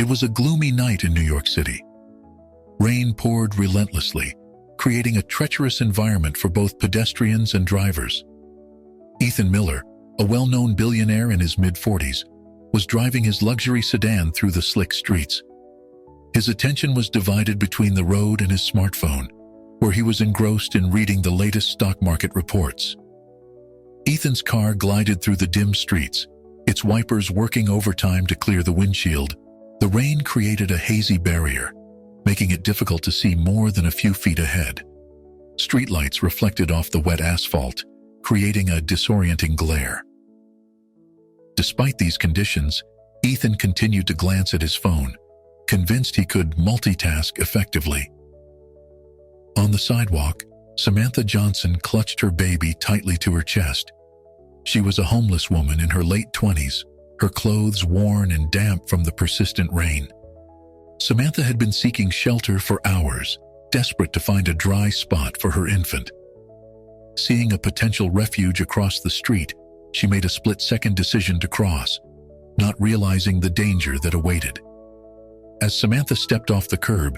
was a gloomy night in New York City. Rain poured relentlessly, creating a treacherous environment for both pedestrians and drivers. Ethan Miller, a well-known billionaire in his mid-40s, was driving his luxury sedan through the slick streets. His attention was divided between the road and his smartphone, where he was engrossed in reading the latest stock market reports. Ethan's car glided through the dim streets, its wipers working overtime to clear the windshield. The rain created a hazy barrier, making it difficult to see more than a few feet ahead. Streetlights reflected off the wet asphalt, creating a disorienting glare. Despite these conditions, Ethan continued to glance at his phone, convinced he could multitask effectively. On the sidewalk, Samantha Johnson clutched her baby tightly to her chest. She was a homeless woman in her late 20s, her clothes worn and damp from the persistent rain. Samantha had been seeking shelter for hours, desperate to find a dry spot for her infant. Seeing a potential refuge across the street, she made a split-second decision to cross, not realizing the danger that awaited. As Samantha stepped off the curb,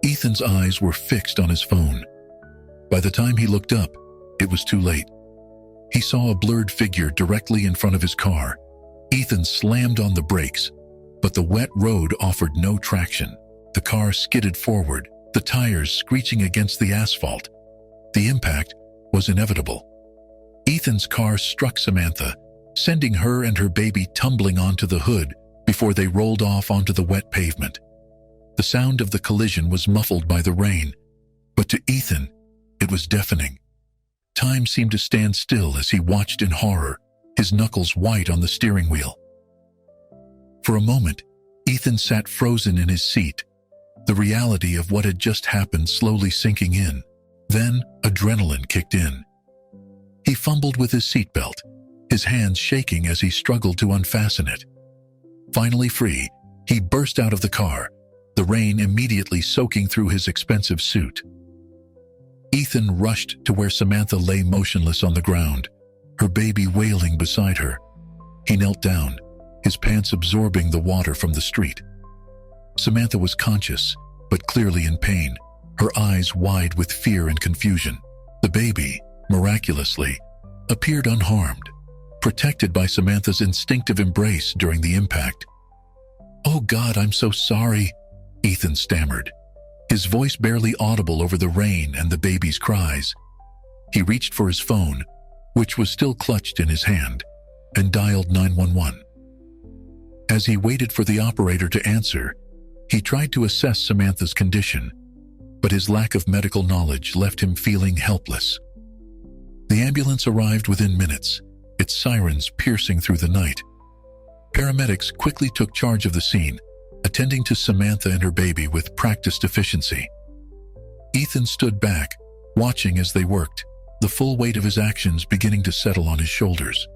Ethan's eyes were fixed on his phone. By the time he looked up, it was too late. He saw a blurred figure directly in front of his car. Ethan slammed on the brakes, but the wet road offered no traction. The car skidded forward, the tires screeching against the asphalt. The impact was inevitable. Ethan's car struck Samantha, sending her and her baby tumbling onto the hood before they rolled off onto the wet pavement. The sound of the collision was muffled by the rain, but to Ethan, it was deafening. Time seemed to stand still as he watched in horror, his knuckles white on the steering wheel. For a moment, Ethan sat frozen in his seat, the reality of what had just happened slowly sinking in. Then, adrenaline kicked in. He fumbled with his seatbelt, his hands shaking as he struggled to unfasten it. Finally free, he burst out of the car, the rain immediately soaking through his expensive suit. Ethan rushed to where Samantha lay motionless on the ground, her baby wailing beside her. He knelt down, his pants absorbing the water from the street. Samantha was conscious, but clearly in pain, her eyes wide with fear and confusion. The baby, miraculously, appeared unharmed, protected by Samantha's instinctive embrace during the impact. "Oh God, I'm so sorry," Ethan stammered, his voice barely audible over the rain and the baby's cries. He reached for his phone, which was still clutched in his hand, and dialed 911. As he waited for the operator to answer, he tried to assess Samantha's condition, but his lack of medical knowledge left him feeling helpless. The ambulance arrived within minutes, its sirens piercing through the night. Paramedics quickly took charge of the scene, attending to Samantha and her baby with practiced efficiency. Ethan stood back, watching as they worked, the full weight of his actions beginning to settle on his shoulders.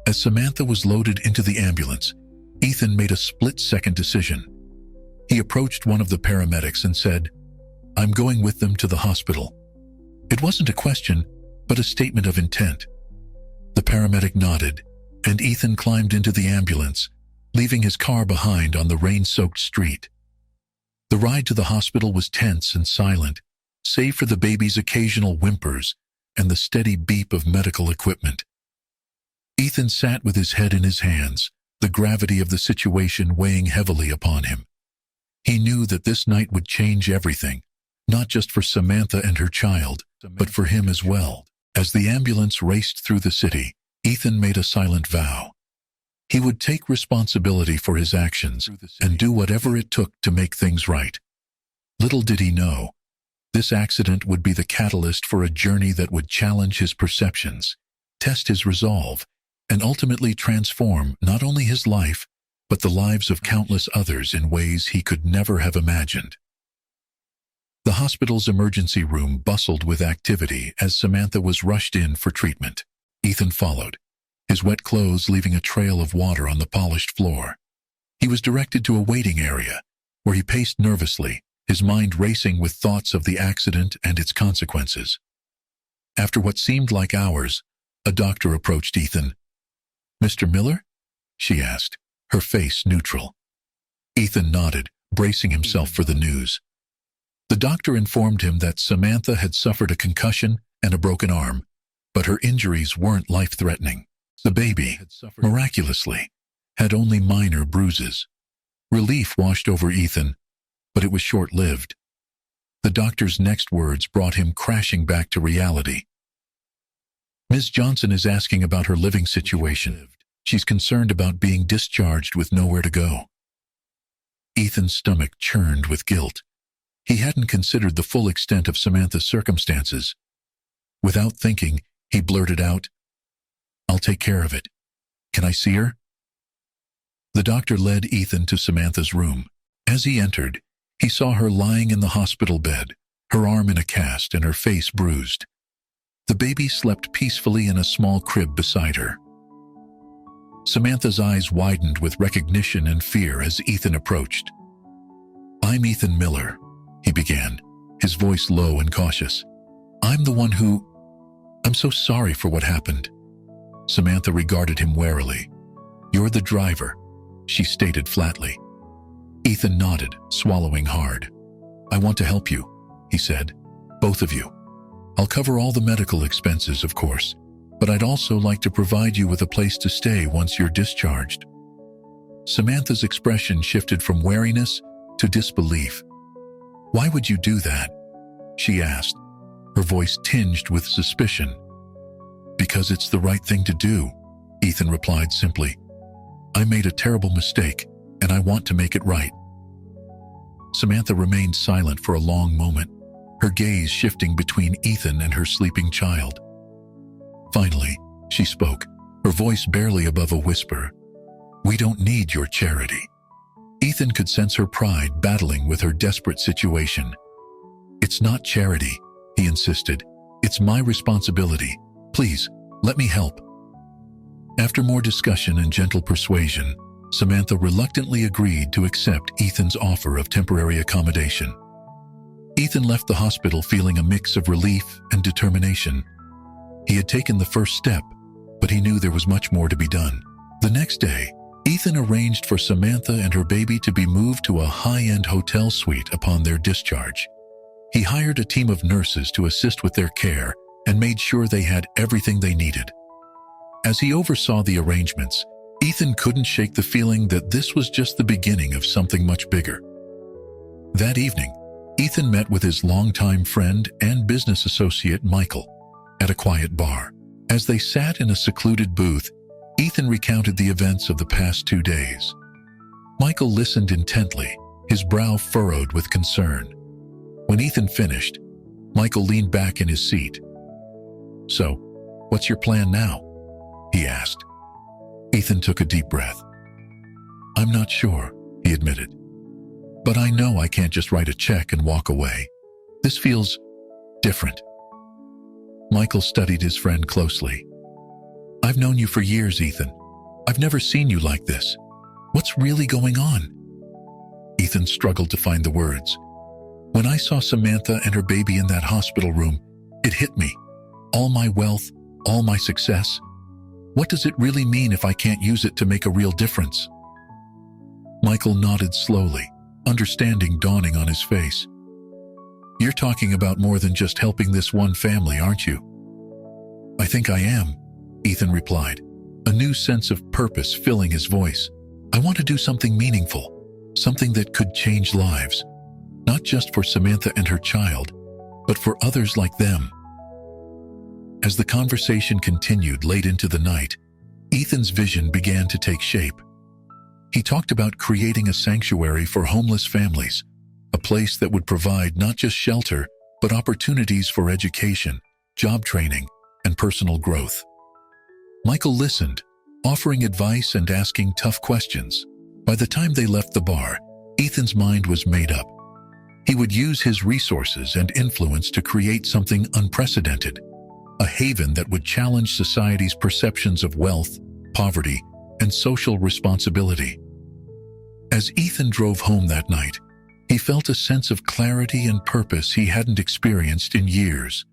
As Samantha was loaded into the ambulance, Ethan made a split-second decision. He approached one of the paramedics and said, "I'm going with them to the hospital." It wasn't a question, but a statement of intent. The paramedic nodded, and Ethan climbed into the ambulance, leaving his car behind on the rain-soaked street. The ride to the hospital was tense and silent, save for the baby's occasional whimpers and the steady beep of medical equipment. Ethan sat with his head in his hands, the gravity of the situation weighing heavily upon him. He knew that this night would change everything, not just for Samantha and her child, but for him as well. As the ambulance raced through the city, Ethan made a silent vow. He would take responsibility for his actions and do whatever it took to make things right. Little did he know, this accident would be the catalyst for a journey that would challenge his perceptions, test his resolve, and ultimately transform not only his life, but the lives of countless others in ways he could never have imagined. The hospital's emergency room bustled with activity as Samantha was rushed in for treatment. Ethan followed, his wet clothes leaving a trail of water on the polished floor. He was directed to a waiting area, where he paced nervously, his mind racing with thoughts of the accident and its consequences. After what seemed like hours, a doctor approached Ethan. "Mr. Miller?" she asked, her face neutral. Ethan nodded, bracing himself for the news. The doctor informed him that Samantha had suffered a concussion and a broken arm, but her injuries weren't life-threatening. The baby, miraculously, had only minor bruises. Relief washed over Ethan, but it was short-lived. The doctor's next words brought him crashing back to reality. Ms. Johnson is asking about her living situation. She's concerned about being discharged with nowhere to go. Ethan's stomach churned with guilt. He hadn't considered the full extent of Samantha's circumstances. Without thinking, he blurted out, "I'll take care of it. Can I see her?" The doctor led Ethan to Samantha's room. As he entered, he saw her lying in the hospital bed, her arm in a cast and her face bruised. The baby slept peacefully in a small crib beside her. Samantha's eyes widened with recognition and fear as Ethan approached. "I'm Ethan Miller," he began, his voice low and cautious. "I'm the one who... I'm so sorry for what happened." Samantha regarded him warily. "You're the driver," she stated flatly. Ethan nodded, swallowing hard. "I want to help you," he said. "Both of you. I'll cover all the medical expenses, of course, but I'd also like to provide you with a place to stay once you're discharged." Samantha's expression shifted from wariness to disbelief. "Why would you do that?" she asked, her voice tinged with suspicion. "Because it's the right thing to do," Ethan replied simply. "I made a terrible mistake, and I want to make it right." Samantha remained silent for a long moment, her gaze shifting between Ethan and her sleeping child. Finally, she spoke, her voice barely above a whisper. "We don't need your charity." Ethan could sense her pride battling with her desperate situation. "It's not charity," he insisted. "It's my responsibility. Please, let me help." After more discussion and gentle persuasion, Samantha reluctantly agreed to accept Ethan's offer of temporary accommodation. Ethan left the hospital feeling a mix of relief and determination. He had taken the first step, but he knew there was much more to be done. The next day, Ethan arranged for Samantha and her baby to be moved to a high-end hotel suite upon their discharge. He hired a team of nurses to assist with their care and made sure they had everything they needed. As he oversaw the arrangements, Ethan couldn't shake the feeling that this was just the beginning of something much bigger. That evening, Ethan met with his longtime friend and business associate Michael at a quiet bar. As they sat in a secluded booth, Ethan recounted the events of the past 2 days. Michael listened intently, his brow furrowed with concern. When Ethan finished, Michael leaned back in his seat. "So, what's your plan now?" he asked. Ethan took a deep breath. "I'm not sure," he admitted. "But I know I can't just write a check and walk away. This feels different." Michael studied his friend closely. "I've known you for years, Ethan. I've never seen you like this. What's really going on?" Ethan struggled to find the words. "When I saw Samantha and her baby in that hospital room, it hit me. All my wealth, all my success. What does it really mean if I can't use it to make a real difference?" Michael nodded slowly, understanding dawning on his face. "You're talking about more than just helping this one family, aren't you?" "I think I am," Ethan replied, a new sense of purpose filling his voice. "I want to do something meaningful, something that could change lives, not just for Samantha and her child, but for others like them." As the conversation continued late into the night, Ethan's vision began to take shape. He talked about creating a sanctuary for homeless families, a place that would provide not just shelter, but opportunities for education, job training, and personal growth. Michael listened, offering advice and asking tough questions. By the time they left the bar, Ethan's mind was made up. He would use his resources and influence to create something unprecedented, a haven that would challenge society's perceptions of wealth, poverty, and social responsibility. As Ethan drove home that night, he felt a sense of clarity and purpose he hadn't experienced in years.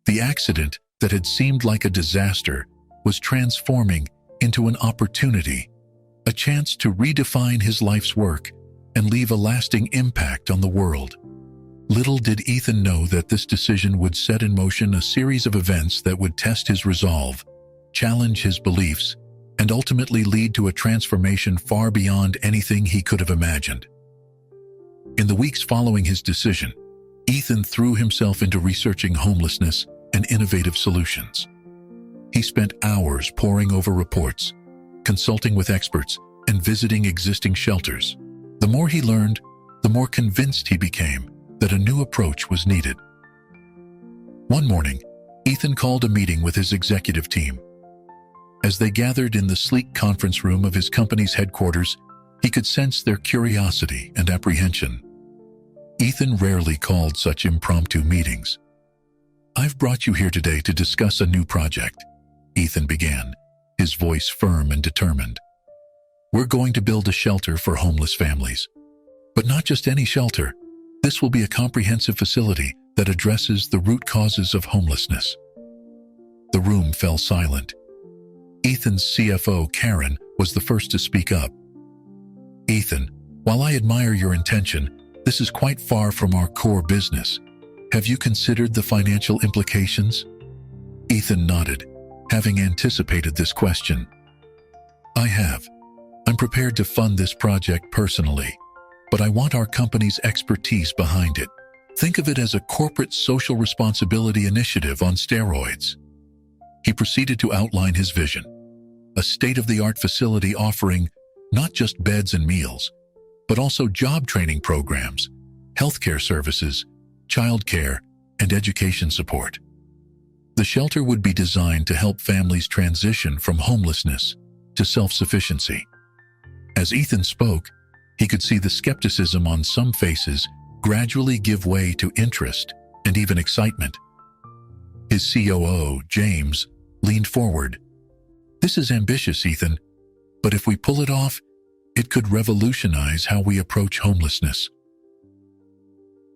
The accident that had seemed like a disaster was transforming into an opportunity, a chance to redefine his life's work and leave a lasting impact on the world. Little did Ethan know that this decision would set in motion a series of events that would test his resolve, challenge his beliefs, and ultimately lead to a transformation far beyond anything he could have imagined. In the weeks following his decision, Ethan threw himself into researching homelessness and innovative solutions. He spent hours poring over reports, consulting with experts, and visiting existing shelters. The more he learned, the more convinced he became that a new approach was needed. One morning, Ethan called a meeting with his executive team. As they gathered in the sleek conference room of his company's headquarters, he could sense their curiosity and apprehension. Ethan rarely called such impromptu meetings. "I've brought you here today to discuss a new project," Ethan began, his voice firm and determined. "We're going to build a shelter for homeless families. But not just any shelter. This will be a comprehensive facility that addresses the root causes of homelessness." The room fell silent. Ethan's CFO, Karen, was the first to speak up. "Ethan, while I admire your intention, this is quite far from our core business. Have you considered the financial implications?" Ethan nodded, having anticipated this question. "I have. I'm prepared to fund this project personally, but I want our company's expertise behind it. Think of it as a corporate social responsibility initiative on steroids." He proceeded to outline his vision, a state-of-the-art facility offering not just beds and meals, but also job training programs, healthcare services, childcare, and education support. The shelter would be designed to help families transition from homelessness to self-sufficiency. As Ethan spoke, he could see the skepticism on some faces gradually give way to interest and even excitement. His COO, James, leaned forward. "This is ambitious, Ethan, but if we pull it off, it could revolutionize how we approach homelessness."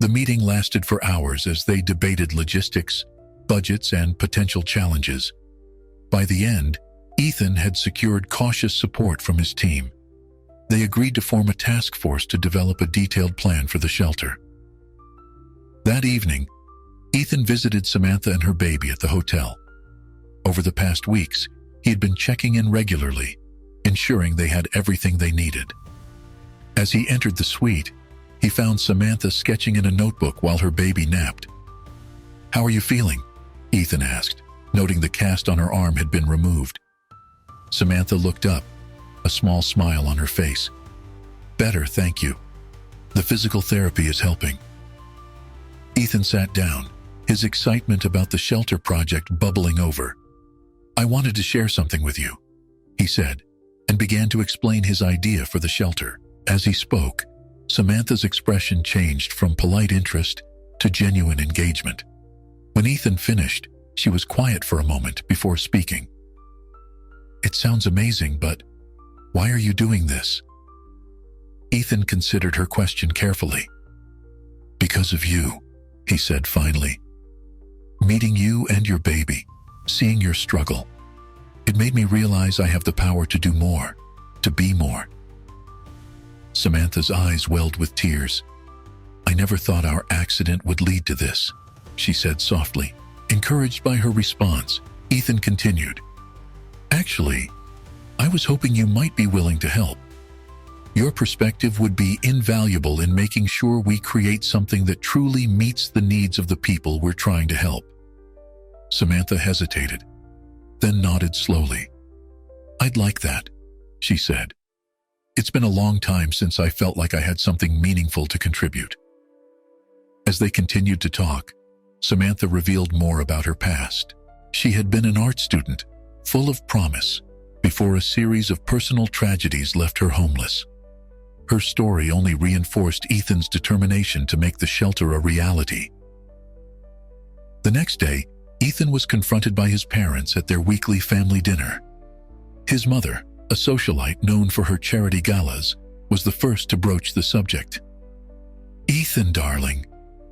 The meeting lasted for hours as they debated logistics, budgets, and potential challenges. By the end, Ethan had secured cautious support from his team. They agreed to form a task force to develop a detailed plan for the shelter. That evening, Ethan visited Samantha and her baby at the hotel. Over the past weeks, he had been checking in regularly, ensuring they had everything they needed. As he entered the suite, he found Samantha sketching in a notebook while her baby napped. "How are you feeling?" Ethan asked, noting the cast on her arm had been removed. Samantha looked up, a small smile on her face. "Better, thank you. The physical therapy is helping." Ethan sat down, his excitement about the shelter project bubbling over. "I wanted to share something with you," he said, and began to explain his idea for the shelter. As he spoke, Samantha's expression changed from polite interest to genuine engagement. When Ethan finished, she was quiet for a moment before speaking. "It sounds amazing, but why are you doing this?" Ethan considered her question carefully. "Because of you," he said finally. "Meeting you and your baby, seeing your struggle, it made me realize I have the power to do more, to be more." Samantha's eyes welled with tears. "I never thought our accident would lead to this," she said softly. Encouraged by her response, Ethan continued, "Actually, I was hoping you might be willing to help. Your perspective would be invaluable in making sure we create something that truly meets the needs of the people we're trying to help." Samantha hesitated, then nodded slowly. "I'd like that," she said. "It's been a long time since I felt like I had something meaningful to contribute." As they continued to talk, Samantha revealed more about her past. She had been an art student, full of promise, before a series of personal tragedies left her homeless. Her story only reinforced Ethan's determination to make the shelter a reality. The next day, Ethan was confronted by his parents at their weekly family dinner. His mother, a socialite known for her charity galas, was the first to broach the subject. "Ethan, darling,"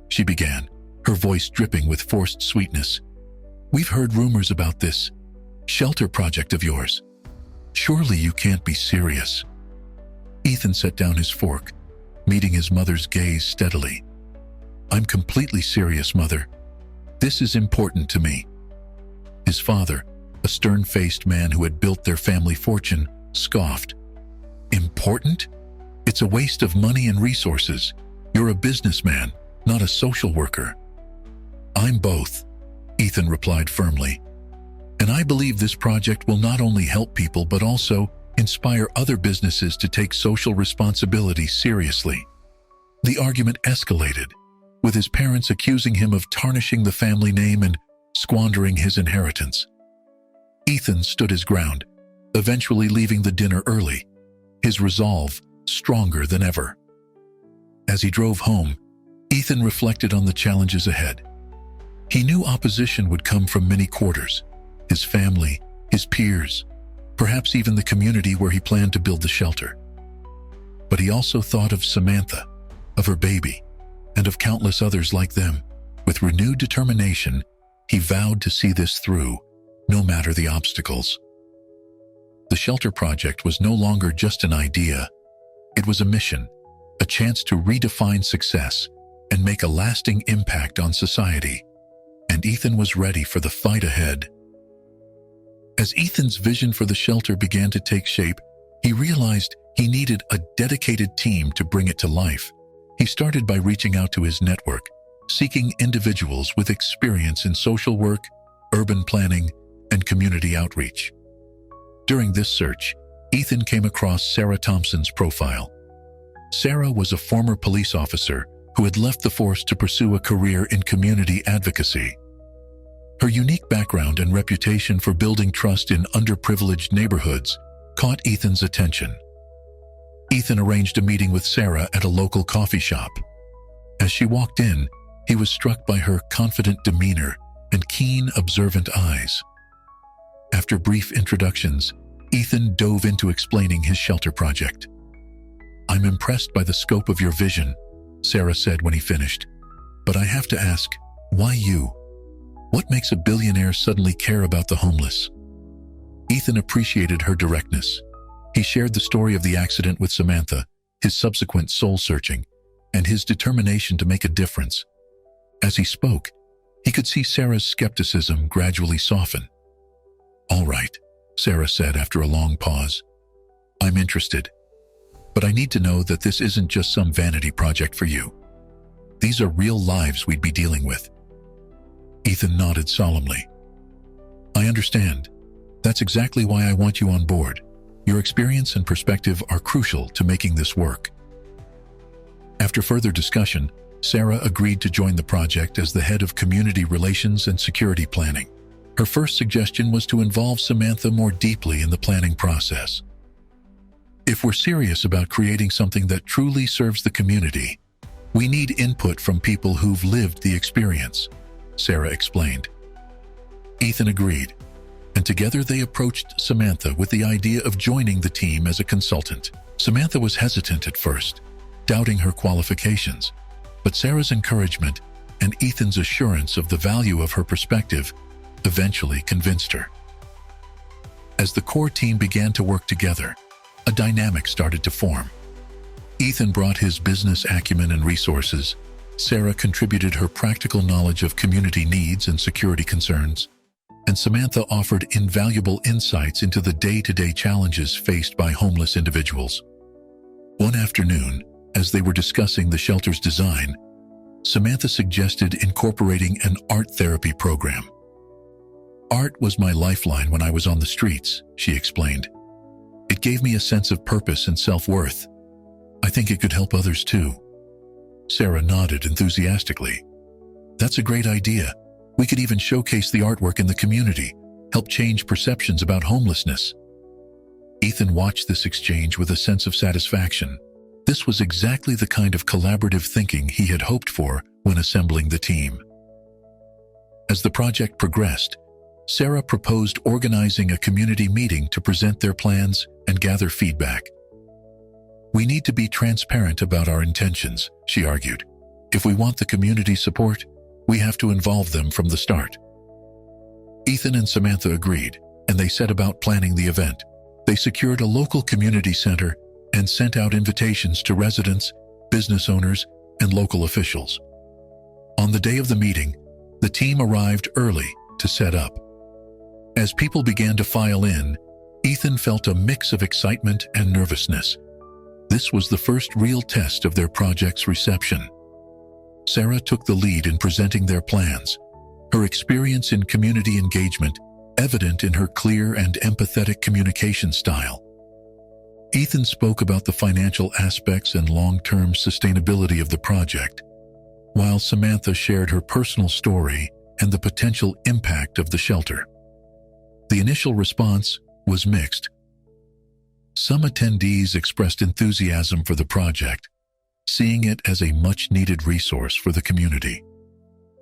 she began, her voice dripping with forced sweetness, "we've heard rumors about this shelter project of yours. Surely you can't be serious." Ethan set down his fork, meeting his mother's gaze steadily. "I'm completely serious, Mother. This is important to me." His father, a stern-faced man who had built their family fortune, scoffed. "Important? It's a waste of money and resources. You're a businessman, not a social worker." "I'm both," Ethan replied firmly. "And I believe this project will not only help people but also inspire other businesses to take social responsibility seriously." The argument escalated, with his parents accusing him of tarnishing the family name and squandering his inheritance. Ethan stood his ground, eventually leaving the dinner early, his resolve stronger than ever. As he drove home, Ethan reflected on the challenges ahead. He knew opposition would come from many quarters: his family, his peers, perhaps even the community where he planned to build the shelter. But he also thought of Samantha, of her baby, and of countless others like them. With renewed determination, he vowed to see this through, no matter the obstacles. The shelter project was no longer just an idea. It was a mission, a chance to redefine success and make a lasting impact on society. And Ethan was ready for the fight ahead. As Ethan's vision for the shelter began to take shape, he realized he needed a dedicated team to bring it to life. He started by reaching out to his network, seeking individuals with experience in social work, urban planning, and community outreach. During this search, Ethan came across Sarah Thompson's profile. Sarah was a former police officer who had left the force to pursue a career in community advocacy. Her unique background and reputation for building trust in underprivileged neighborhoods caught Ethan's attention. Ethan arranged a meeting with Sarah at a local coffee shop. As she walked in, he was struck by her confident demeanor and keen, observant eyes. After brief introductions, Ethan dove into explaining his shelter project. "I'm impressed by the scope of your vision," Sarah said when he finished. "But I have to ask, why you? What makes a billionaire suddenly care about the homeless?" Ethan appreciated her directness. He shared the story of the accident with Samantha, his subsequent soul-searching, and his determination to make a difference. As he spoke, he could see Sarah's skepticism gradually soften. "All right," Sarah said after a long pause. "I'm interested. But I need to know that this isn't just some vanity project for you. These are real lives we'd be dealing with." Ethan nodded solemnly. "I understand. That's exactly why I want you on board. Your experience and perspective are crucial to making this work." After further discussion, Sarah agreed to join the project as the head of community relations and security planning. Her first suggestion was to involve Samantha more deeply in the planning process. "If we're serious about creating something that truly serves the community, we need input from people who've lived the experience," Sarah explained. Ethan agreed, and together they approached Samantha with the idea of joining the team as a consultant. Samantha was hesitant at first, doubting her qualifications, but Sarah's encouragement and Ethan's assurance of the value of her perspective eventually convinced her. As the core team began to work together, a dynamic started to form. Ethan brought his business acumen and resources. Sarah contributed her practical knowledge of community needs and security concerns, and Samantha offered invaluable insights into the day-to-day challenges faced by homeless individuals. One afternoon, as they were discussing the shelter's design, Samantha suggested incorporating an art therapy program. "Art was my lifeline when I was on the streets," she explained. "It gave me a sense of purpose and self-worth. I think it could help others too." Sarah nodded enthusiastically. "That's a great idea. We could even showcase the artwork in the community, help change perceptions about homelessness." Ethan watched this exchange with a sense of satisfaction. This was exactly the kind of collaborative thinking he had hoped for when assembling the team. As the project progressed, Sarah proposed organizing a community meeting to present their plans and gather feedback. "We need to be transparent about our intentions," she argued. "If we want the community's support, we have to involve them from the start." Ethan and Samantha agreed, and they set about planning the event. They secured a local community center and sent out invitations to residents, business owners, and local officials. On the day of the meeting, the team arrived early to set up. As people began to file in, Ethan felt a mix of excitement and nervousness. This was the first real test of their project's reception. Sarah took the lead in presenting their plans, her experience in community engagement evident in her clear and empathetic communication style. Ethan spoke about the financial aspects and long-term sustainability of the project, while Samantha shared her personal story and the potential impact of the shelter. The initial response was mixed. Some attendees expressed enthusiasm for the project, seeing it as a much-needed resource for the community.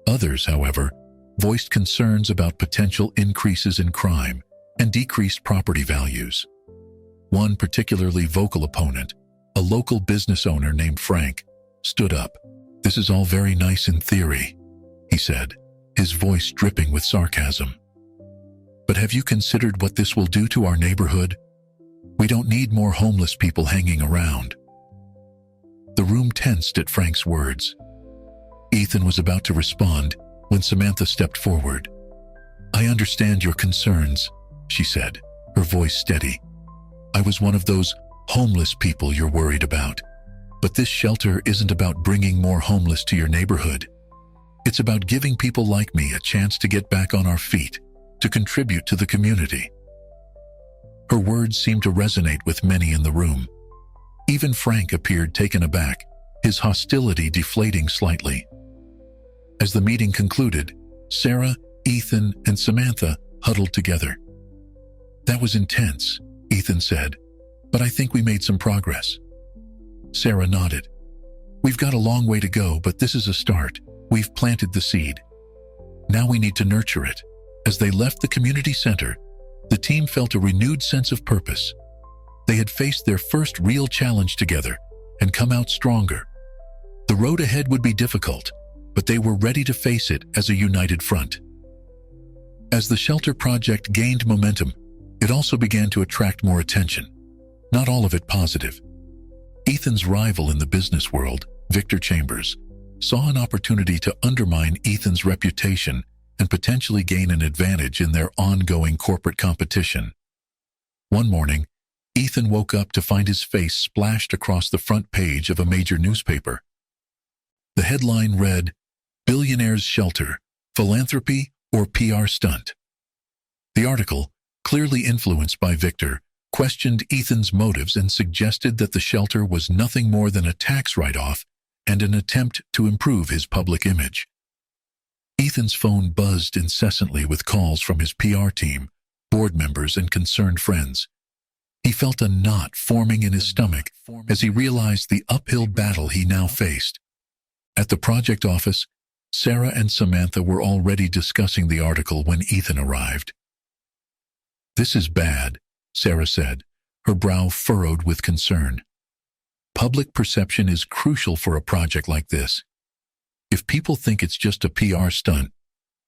Others, however, voiced concerns about potential increases in crime and decreased property values. One particularly vocal opponent, a local business owner named Frank, stood up. "This is all very nice in theory," he said, his voice dripping with sarcasm. "But have you considered what this will do to our neighborhood? We don't need more homeless people hanging around." The room tensed at Frank's words. Ethan was about to respond when Samantha stepped forward. "I understand your concerns," she said, her voice steady. "I was one of those homeless people you're worried about. But this shelter isn't about bringing more homeless to your neighborhood. It's about giving people like me a chance to get back on our feet, to contribute to the community." Her words seemed to resonate with many in the room. Even Frank appeared taken aback, his hostility deflating slightly. As the meeting concluded, Sarah, Ethan, and Samantha huddled together. "That was intense," Ethan said, "but I think we made some progress." Sarah nodded. "We've got a long way to go, but this is a start. We've planted the seed. Now we need to nurture it." As they left the community center, the team felt a renewed sense of purpose. They had faced their first real challenge together and come out stronger. The road ahead would be difficult, but they were ready to face it as a united front. As the shelter project gained momentum, it also began to attract more attention, not all of it positive. Ethan's rival in the business world, Victor Chambers, saw an opportunity to undermine Ethan's reputation and potentially gain an advantage in their ongoing corporate competition. One morning, Ethan woke up to find his face splashed across the front page of a major newspaper. The headline read, "Billionaire's Shelter, Philanthropy or PR Stunt?" The article, clearly influenced by Victor, questioned Ethan's motives and suggested that the shelter was nothing more than a tax write-off and an attempt to improve his public image. Ethan's phone buzzed incessantly with calls from his PR team, board members, and concerned friends. He felt a knot forming in his stomach as he realized the uphill battle he now faced. At the project office, Sarah and Samantha were already discussing the article when Ethan arrived. "This is bad," Sarah said, her brow furrowed with concern. "Public perception is crucial for a project like this. If people think it's just a PR stunt,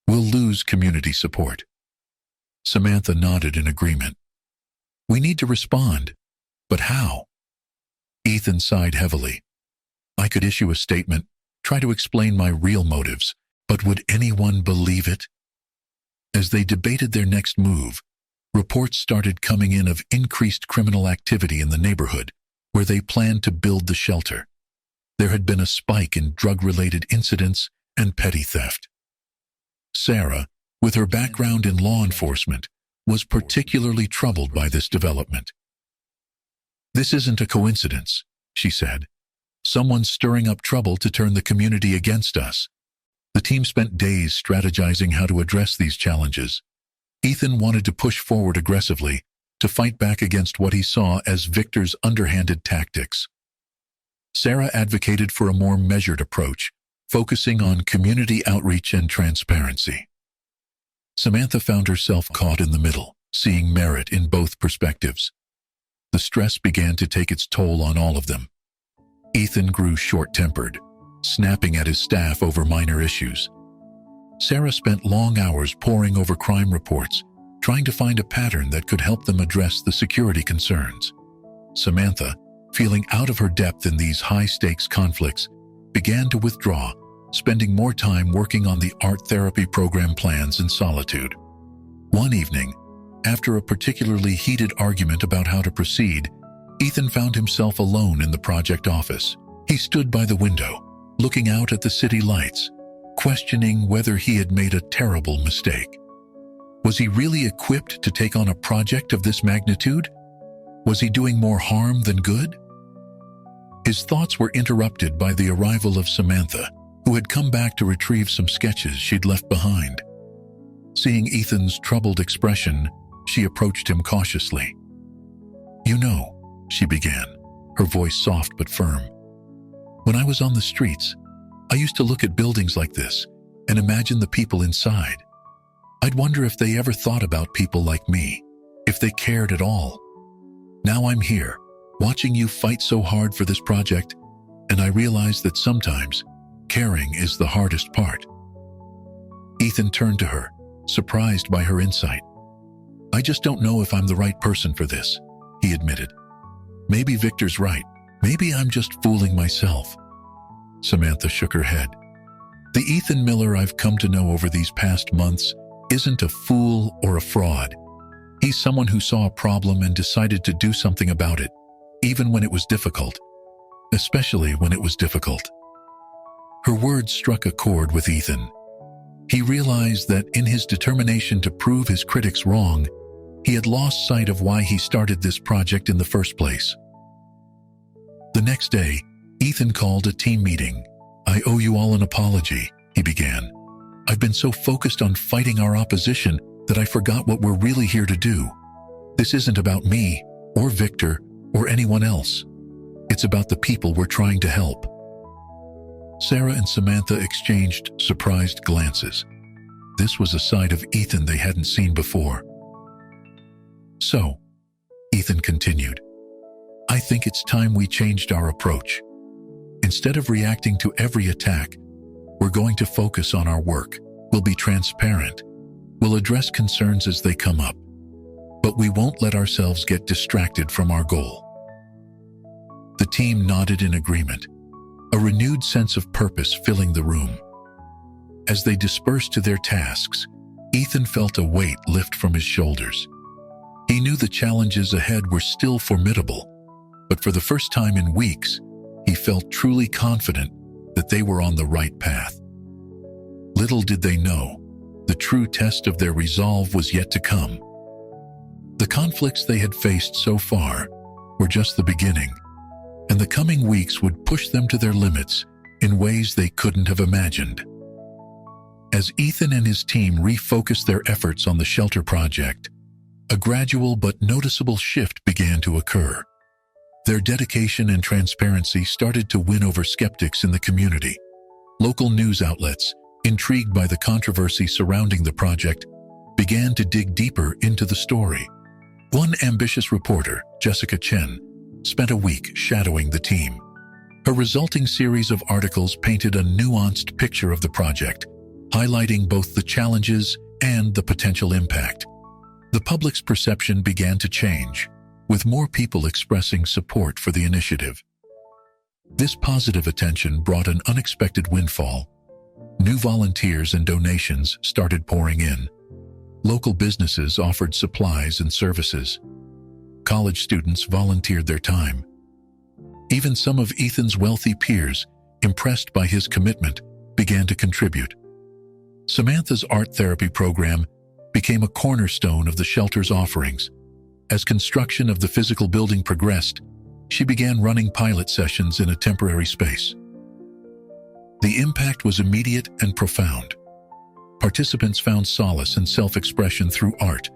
we'll lose community support." Samantha nodded in agreement. "We need to respond, but how?" Ethan sighed heavily. "I could issue a statement, try to explain my real motives, but would anyone believe it?" As they debated their next move, reports started coming in of increased criminal activity in the neighborhood where they planned to build the shelter. There had been a spike in drug-related incidents and petty theft. Sarah, with her background in law enforcement, was particularly troubled by this development. "This isn't a coincidence," she said. "Someone's stirring up trouble to turn the community against us." The team spent days strategizing how to address these challenges. Ethan wanted to push forward aggressively, to fight back against what he saw as Victor's underhanded tactics. Sarah advocated for a more measured approach, focusing on community outreach and transparency. Samantha found herself caught in the middle, seeing merit in both perspectives. The stress began to take its toll on all of them. Ethan grew short-tempered, snapping at his staff over minor issues. Sarah spent long hours poring over crime reports, trying to find a pattern that could help them address the security concerns. Samantha, feeling out of her depth in these high-stakes conflicts, began to withdraw, spending more time working on the art therapy program plans in solitude. One evening, after a particularly heated argument about how to proceed, Ethan found himself alone in the project office. He stood by the window, looking out at the city lights, questioning whether he had made a terrible mistake. Was he really equipped to take on a project of this magnitude? Was he doing more harm than good? His thoughts were interrupted by the arrival of Samantha, who had come back to retrieve some sketches she'd left behind. Seeing Ethan's troubled expression, she approached him cautiously. "You know," she began, her voice soft but firm, "when I was on the streets, I used to look at buildings like this and imagine the people inside. I'd wonder if they ever thought about people like me, if they cared at all. Now I'm here, watching you fight so hard for this project, and I realize that sometimes caring is the hardest part." Ethan turned to her, surprised by her insight. "I just don't know if I'm the right person for this," he admitted. "Maybe Victor's right. Maybe I'm just fooling myself." Samantha shook her head. "The Ethan Miller I've come to know over these past months isn't a fool or a fraud. He's someone who saw a problem and decided to do something about it, even when it was difficult. Especially when it was difficult." Her words struck a chord with Ethan. He realized that in his determination to prove his critics wrong, he had lost sight of why he started this project in the first place. The next day, Ethan called a team meeting. "I owe you all an apology," he began. "I've been so focused on fighting our opposition that I forgot what we're really here to do. This isn't about me, or Victor, or anyone else. It's about the people we're trying to help." Sarah and Samantha exchanged surprised glances. This was a side of Ethan they hadn't seen before. "So," Ethan continued, "I think it's time we changed our approach. Instead of reacting to every attack, we're going to focus on our work. We'll be transparent. We'll address concerns as they come up. But we won't let ourselves get distracted from our goal." The team nodded in agreement, a renewed sense of purpose filling the room. As they dispersed to their tasks, Ethan felt a weight lift from his shoulders. He knew the challenges ahead were still formidable, but for the first time in weeks, he felt truly confident that they were on the right path. Little did they know, the true test of their resolve was yet to come. The conflicts they had faced so far were just the beginning, and the coming weeks would push them to their limits in ways they couldn't have imagined. As Ethan and his team refocused their efforts on the shelter project, a gradual but noticeable shift began to occur. Their dedication and transparency started to win over skeptics in the community. Local news outlets, intrigued by the controversy surrounding the project, began to dig deeper into the story. One ambitious reporter, Jessica Chen, spent a week shadowing the team. Her resulting series of articles painted a nuanced picture of the project, highlighting both the challenges and the potential impact. The public's perception began to change, with more people expressing support for the initiative. This positive attention brought an unexpected windfall. New volunteers and donations started pouring in. Local businesses offered supplies and services. College students volunteered their time. Even some of Ethan's wealthy peers, impressed by his commitment, began to contribute. Samantha's art therapy program became a cornerstone of the shelter's offerings. As construction of the physical building progressed, she began running pilot sessions in a temporary space. The impact was immediate and profound. Participants found solace and self-expression through art,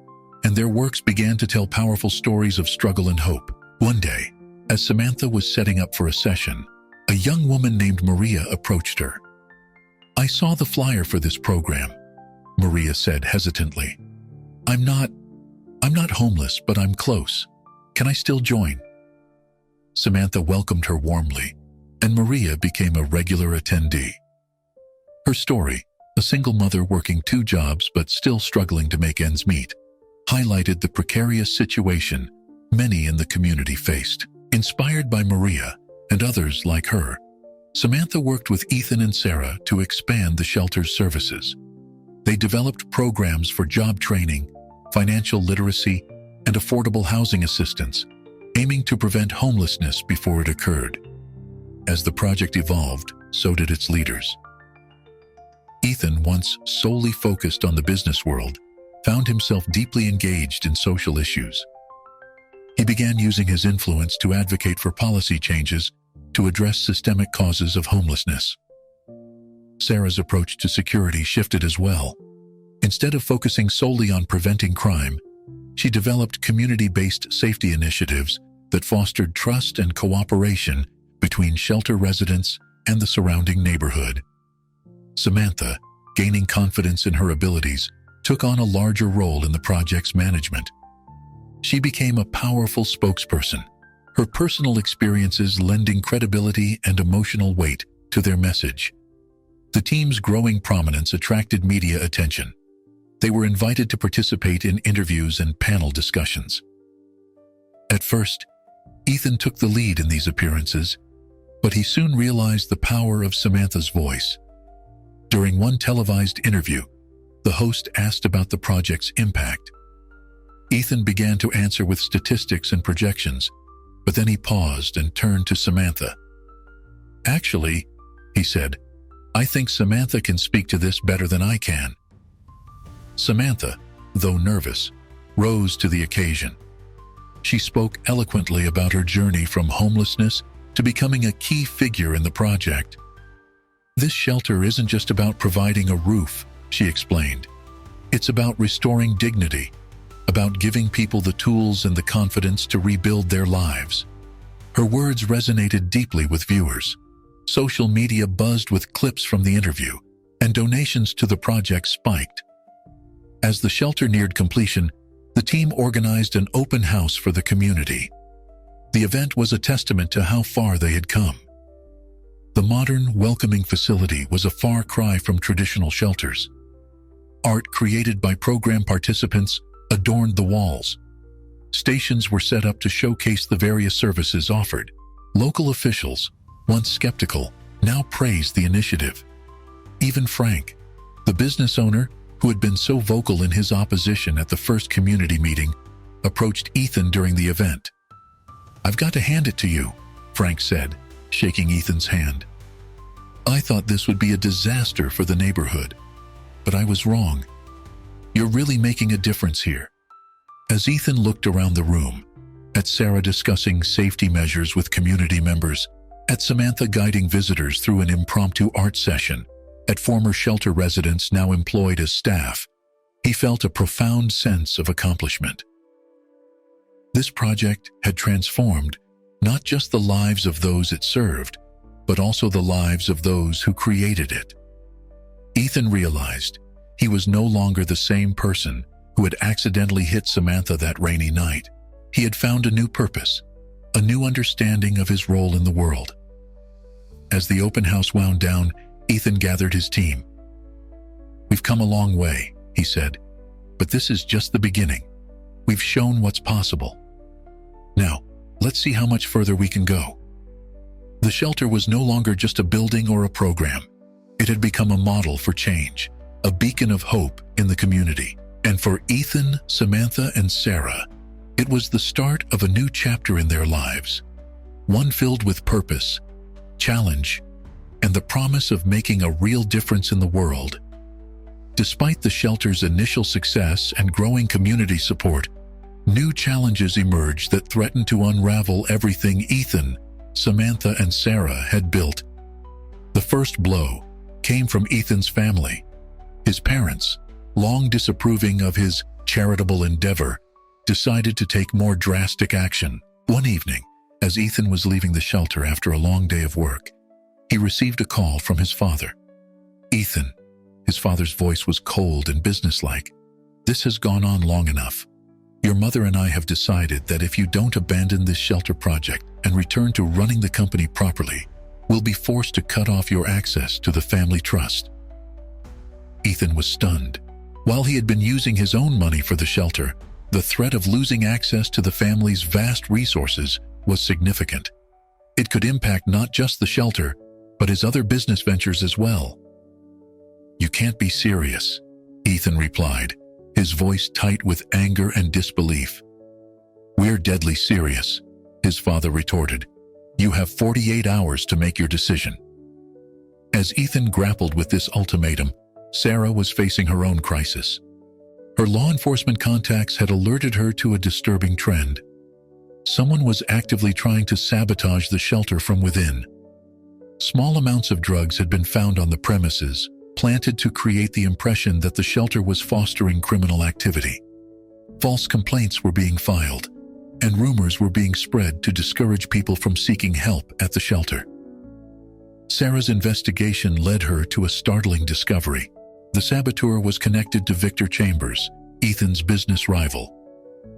and their works began to tell powerful stories of struggle and hope. One day, as Samantha was setting up for a session, a young woman named Maria approached her. "I saw the flyer for this program," Maria said hesitantly. I'm not homeless, but I'm close. Can I still join?" Samantha welcomed her warmly, and Maria became a regular attendee. Her story, a single mother working 2 jobs but still struggling to make ends meet, highlighted the precarious situation many in the community faced. Inspired by Maria and others like her, Samantha worked with Ethan and Sarah to expand the shelter's services. They developed programs for job training, financial literacy, and affordable housing assistance, aiming to prevent homelessness before it occurred. As the project evolved, so did its leaders. Ethan, once solely focused on the business world, found himself deeply engaged in social issues. He began using his influence to advocate for policy changes to address systemic causes of homelessness. Sarah's approach to security shifted as well. Instead of focusing solely on preventing crime, she developed community-based safety initiatives that fostered trust and cooperation between shelter residents and the surrounding neighborhood. Samantha, gaining confidence in her abilities, took on a larger role in the project's management. She became a powerful spokesperson, her personal experiences lending credibility and emotional weight to their message. The team's growing prominence attracted media attention. They were invited to participate in interviews and panel discussions. At first, Ethan took the lead in these appearances, but he soon realized the power of Samantha's voice. During one televised interview, the host asked about the project's impact. Ethan began to answer with statistics and projections, but then he paused and turned to Samantha. "Actually," he said, "I think Samantha can speak to this better than I can." Samantha, though nervous, rose to the occasion. She spoke eloquently about her journey from homelessness to becoming a key figure in the project. "This shelter isn't just about providing a roof," she explained. "It's about restoring dignity, about giving people the tools and the confidence to rebuild their lives." Her words resonated deeply with viewers. Social media buzzed with clips from the interview, and donations to the project spiked. As the shelter neared completion, the team organized an open house for the community. The event was a testament to how far they had come. The modern, welcoming facility was a far cry from traditional shelters. Art created by program participants adorned the walls. Stations were set up to showcase the various services offered. Local officials, once skeptical, now praised the initiative. Even Frank, the business owner who had been so vocal in his opposition at the first community meeting, approached Ethan during the event. "I've got to hand it to you," Frank said, shaking Ethan's hand. "I thought this would be a disaster for the neighborhood, but I was wrong. You're really making a difference here." As Ethan looked around the room, at Sarah discussing safety measures with community members, at Samantha guiding visitors through an impromptu art session, at former shelter residents now employed as staff, he felt a profound sense of accomplishment. This project had transformed not just the lives of those it served, but also the lives of those who created it. Ethan realized he was no longer the same person who had accidentally hit Samantha that rainy night. He had found a new purpose, a new understanding of his role in the world. As the open house wound down, Ethan gathered his team. "We've come a long way," he said, "but this is just the beginning. We've shown what's possible. Now, let's see how much further we can go." The shelter was no longer just a building or a program. It had become a model for change, a beacon of hope in the community. And for Ethan, Samantha, and Sarah, it was the start of a new chapter in their lives, one filled with purpose, challenge, and the promise of making a real difference in the world. Despite the shelter's initial success and growing community support, new challenges emerged that threatened to unravel everything Ethan, Samantha, and Sarah had built. The first blow came from Ethan's family. His parents, long disapproving of his charitable endeavor, decided to take more drastic action. One evening, as Ethan was leaving the shelter after a long day of work, he received a call from his father. "Ethan," his father's voice was cold and businesslike, "this has gone on long enough. Your mother and I have decided that if you don't abandon this shelter project and return to running the company properly, we'll be forced to cut off your access to the family trust." Ethan was stunned. While he had been using his own money for the shelter, the threat of losing access to the family's vast resources was significant. It could impact not just the shelter, but his other business ventures as well. "You can't be serious," Ethan replied, his voice tight with anger and disbelief. "We're deadly serious," his father retorted. "You have 48 hours to make your decision." As Ethan grappled with this ultimatum, Sarah was facing her own crisis. Her law enforcement contacts had alerted her to a disturbing trend. Someone was actively trying to sabotage the shelter from within. Small amounts of drugs had been found on the premises, planted to create the impression that the shelter was fostering criminal activity. False complaints were being filed, and rumors were being spread to discourage people from seeking help at the shelter. Sarah's investigation led her to a startling discovery. The saboteur was connected to Victor Chambers, Ethan's business rival.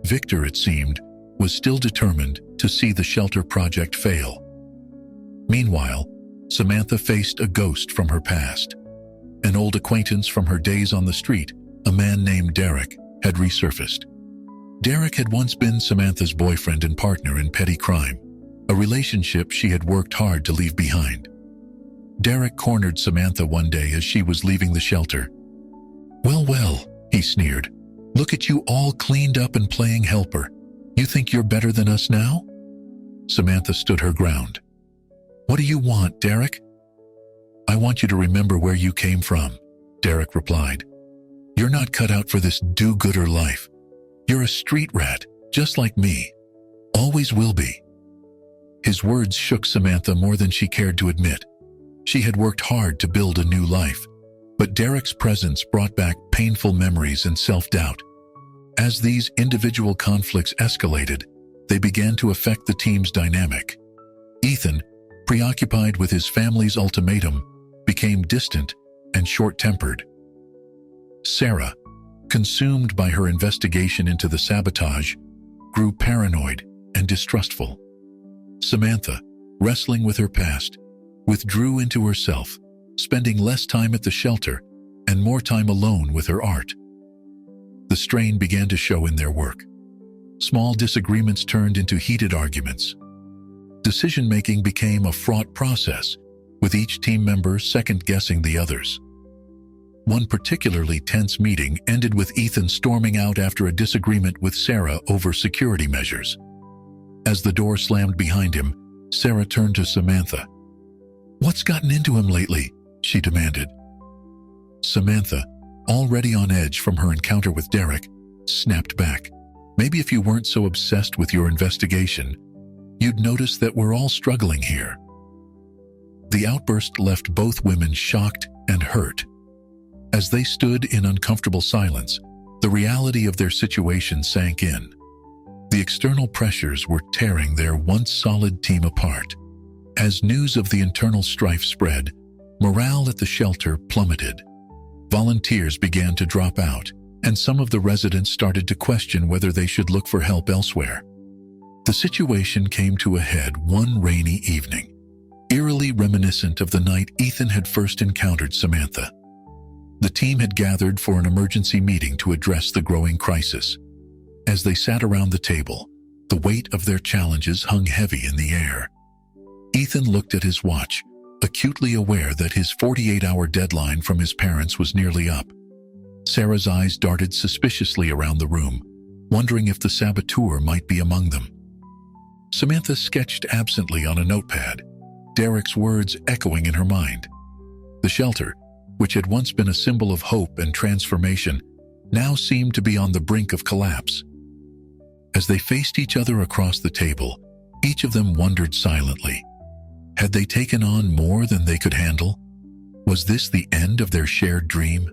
Victor, it seemed, was still determined to see the shelter project fail. Meanwhile, Samantha faced a ghost from her past. An old acquaintance from her days on the street, a man named Derek, had resurfaced. Derek had once been Samantha's boyfriend and partner in petty crime, a relationship she had worked hard to leave behind. Derek cornered Samantha one day as she was leaving the shelter. "Well, well," he sneered. "Look at you all cleaned up and playing helper. You think you're better than us now?" Samantha stood her ground. "What do you want, Derek?" "I want you to remember where you came from," Derek replied. "You're not cut out for this do-gooder life. You're a street rat, just like me. Always will be." His words shook Samantha more than she cared to admit. She had worked hard to build a new life, but Derek's presence brought back painful memories and self-doubt. As these individual conflicts escalated, they began to affect the team's dynamic. Ethan, preoccupied with his family's ultimatum, became distant and short-tempered. Sarah, consumed by her investigation into the sabotage, grew paranoid and distrustful. Samantha, wrestling with her past, withdrew into herself, spending less time at the shelter and more time alone with her art. The strain began to show in their work. Small disagreements turned into heated arguments. Decision-making became a fraught process, with each team member second-guessing the others. One particularly tense meeting ended with Ethan storming out after a disagreement with Sarah over security measures. As the door slammed behind him, Sarah turned to Samantha. "What's gotten into him lately?" she demanded. Samantha, already on edge from her encounter with Derek, snapped back. "Maybe if you weren't so obsessed with your investigation, you'd notice that we're all struggling here." The outburst left both women shocked and hurt. As they stood in uncomfortable silence, the reality of their situation sank in. The external pressures were tearing their once solid team apart. As news of the internal strife spread, morale at the shelter plummeted. Volunteers began to drop out, and some of the residents started to question whether they should look for help elsewhere. The situation came to a head one rainy evening, eerily reminiscent of the night Ethan had first encountered Samantha. The team had gathered for an emergency meeting to address the growing crisis. As they sat around the table, the weight of their challenges hung heavy in the air. Ethan looked at his watch, acutely aware that his 48-hour deadline from his parents was nearly up. Sarah's eyes darted suspiciously around the room, wondering if the saboteur might be among them. Samantha sketched absently on a notepad, Derek's words echoing in her mind. The shelter, which had once been a symbol of hope and transformation, now seemed to be on the brink of collapse. As they faced each other across the table, each of them wondered silently. Had they taken on more than they could handle? Was this the end of their shared dream?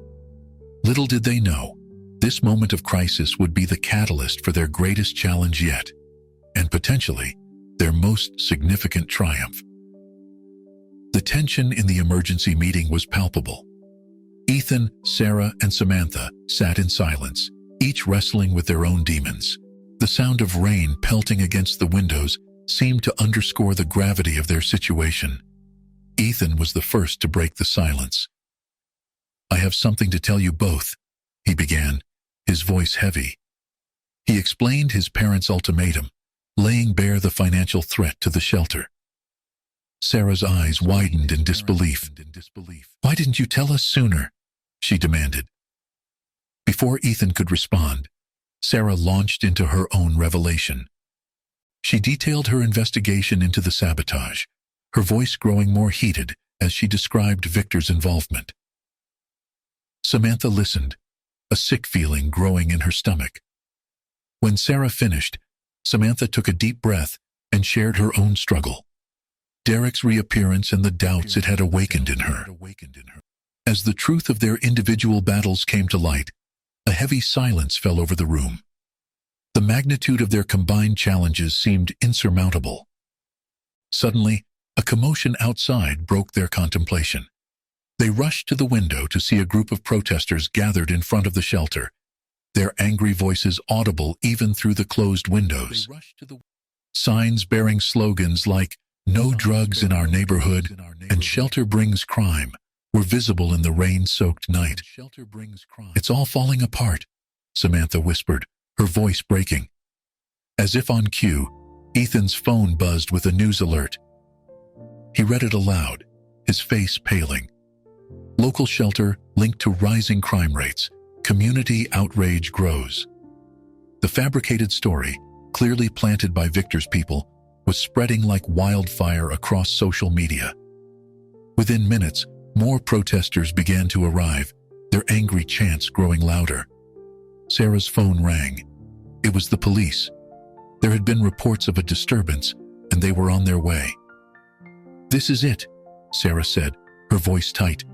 Little did they know, this moment of crisis would be the catalyst for their greatest challenge yet, and potentially their most significant triumph. The tension in the emergency meeting was palpable. Ethan, Sarah, and Samantha sat in silence, each wrestling with their own demons. The sound of rain pelting against the windows seemed to underscore the gravity of their situation. Ethan was the first to break the silence. "I have something to tell you both," he began, his voice heavy. He explained his parents' ultimatum, laying bare the financial threat to the shelter. Sarah's eyes widened in disbelief. "Why didn't you tell us sooner?" she demanded. Before Ethan could respond, Sarah launched into her own revelation. She detailed her investigation into the sabotage, her voice growing more heated as she described Victor's involvement. Samantha listened, a sick feeling growing in her stomach. When Sarah finished, Samantha took a deep breath and shared her own struggle, Derek's reappearance and the doubts it had awakened in her. As the truth of their individual battles came to light, a heavy silence fell over the room. The magnitude of their combined challenges seemed insurmountable. Suddenly, a commotion outside broke their contemplation. They rushed to the window to see a group of protesters gathered in front of the shelter, their angry voices audible even through the closed windows. Signs bearing slogans like "No drugs in our neighborhood" and "Shelter brings crime" were visible in the rain-soaked night. "It's all falling apart," Samantha whispered, her voice breaking. As if on cue, Ethan's phone buzzed with a news alert. He read it aloud, his face paling. "Local shelter linked to rising crime rates. Community outrage grows." The fabricated story, clearly planted by Victor's people, was spreading like wildfire across social media. Within minutes, more protesters began to arrive, their angry chants growing louder. Sarah's phone rang. It was the police. There had been reports of a disturbance, and they were on their way. "This is it," Sarah said, her voice tight.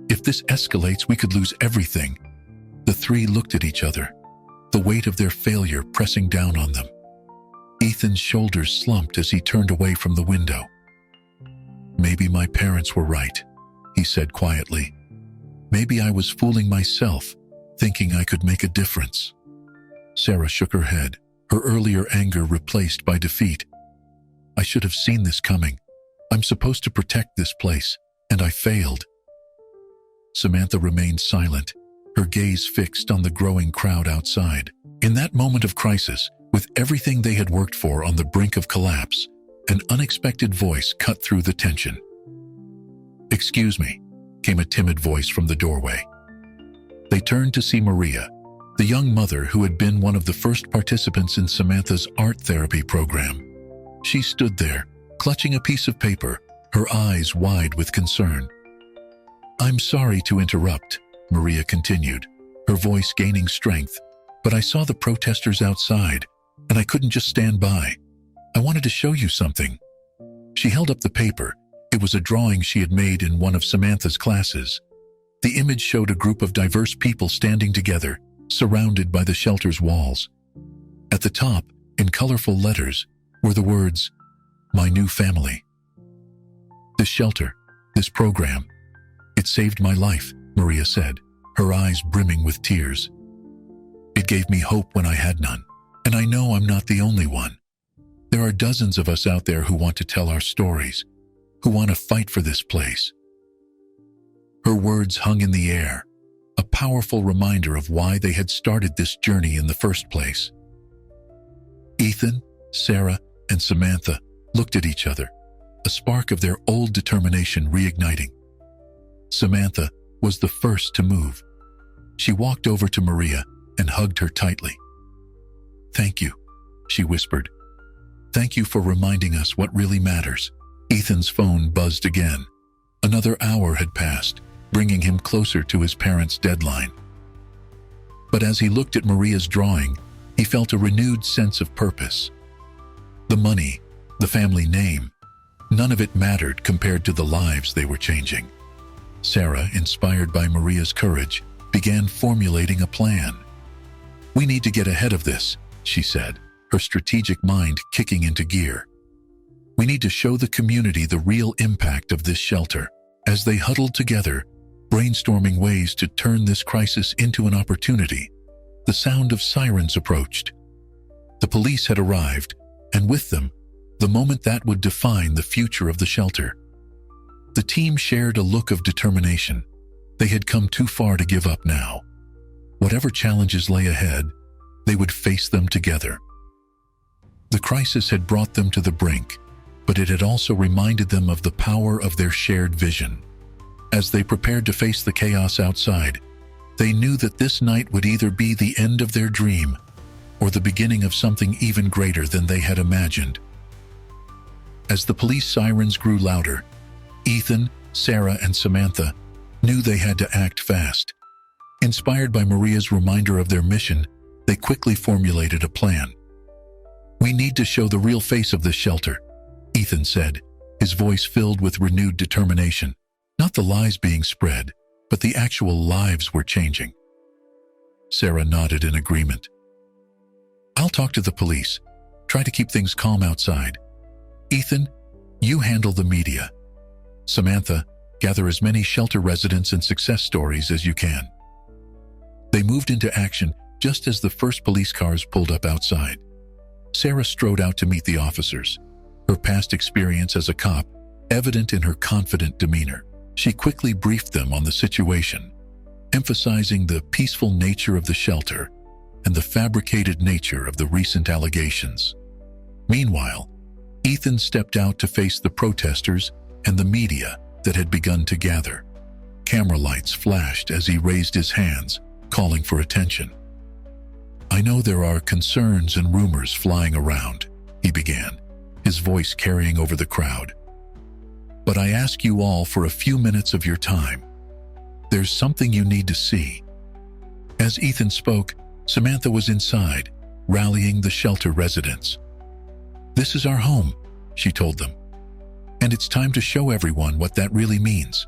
"If this escalates, we could lose everything." The three looked at each other, the weight of their failure pressing down on them. Ethan's shoulders slumped as he turned away from the window. "Maybe my parents were right," he said quietly. "Maybe I was fooling myself, thinking I could make a difference." Sarah shook her head, her earlier anger replaced by defeat. "I should have seen this coming. I'm supposed to protect this place, and I failed." Samantha remained silent, her gaze fixed on the growing crowd outside. In that moment of crisis, with everything they had worked for on the brink of collapse, an unexpected voice cut through the tension. "Excuse me," came a timid voice from the doorway. They turned to see Maria, the young mother who had been one of the first participants in Samantha's art therapy program. She stood there, clutching a piece of paper, her eyes wide with concern. "I'm sorry to interrupt," Maria continued, her voice gaining strength, "but I saw the protesters outside, and I couldn't just stand by. I wanted to show you something." She held up the paper. It was a drawing she had made in one of Samantha's classes. The image showed a group of diverse people standing together, surrounded by the shelter's walls. At the top, in colorful letters, were the words, "My new family." "This shelter, this program, it saved my life," Maria said, her eyes brimming with tears. "It gave me hope when I had none, and I know I'm not the only one. There are dozens of us out there who want to tell our stories, who want to fight for this place." Her words hung in the air, a powerful reminder of why they had started this journey in the first place. Ethan, Sarah, and Samantha looked at each other, a spark of their old determination reigniting. Samantha was the first to move. She walked over to Maria and hugged her tightly. "Thank you," she whispered. "Thank you for reminding us what really matters." Ethan's phone buzzed again. Another hour had passed, bringing him closer to his parents' deadline. But as he looked at Maria's drawing, he felt a renewed sense of purpose. The money, the family name, none of it mattered compared to the lives they were changing. Sarah, inspired by Maria's courage, began formulating a plan. "We need to get ahead of this," she said, her strategic mind kicking into gear. "We need to show the community the real impact of this shelter." As they huddled together, brainstorming ways to turn this crisis into an opportunity, the sound of sirens approached. The police had arrived, and with them, the moment that would define the future of the shelter. The team shared a look of determination. They had come too far to give up now. Whatever challenges lay ahead, they would face them together. The crisis had brought them to the brink, but it had also reminded them of the power of their shared vision. As they prepared to face the chaos outside, they knew that this night would either be the end of their dream or the beginning of something even greater than they had imagined. As the police sirens grew louder, Ethan, Sarah, and Samantha knew they had to act fast. Inspired by Maria's reminder of their mission, they quickly formulated a plan. "We need to show the real face of this shelter," Ethan said, his voice filled with renewed determination. Not the lies being spread, but the actual lives were changing. Sarah nodded in agreement. "I'll talk to the police. Try to keep things calm outside. Ethan, you handle the media. Samantha, gather as many shelter residents and success stories as you can." They moved into action just as the first police cars pulled up outside. Sarah strode out to meet the officers, her past experience as a cop evident in her confident demeanor. She quickly briefed them on the situation, emphasizing the peaceful nature of the shelter and the fabricated nature of the recent allegations. Meanwhile, Ethan stepped out to face the protesters and the media that had begun to gather. Camera lights flashed as he raised his hands, calling for attention. "I know there are concerns and rumors flying around," he began, his voice carrying over the crowd. "But I ask you all for a few minutes of your time. There's something you need to see." As Ethan spoke, Samantha was inside, rallying the shelter residents. "This is our home," she told them, "and it's time to show everyone what that really means."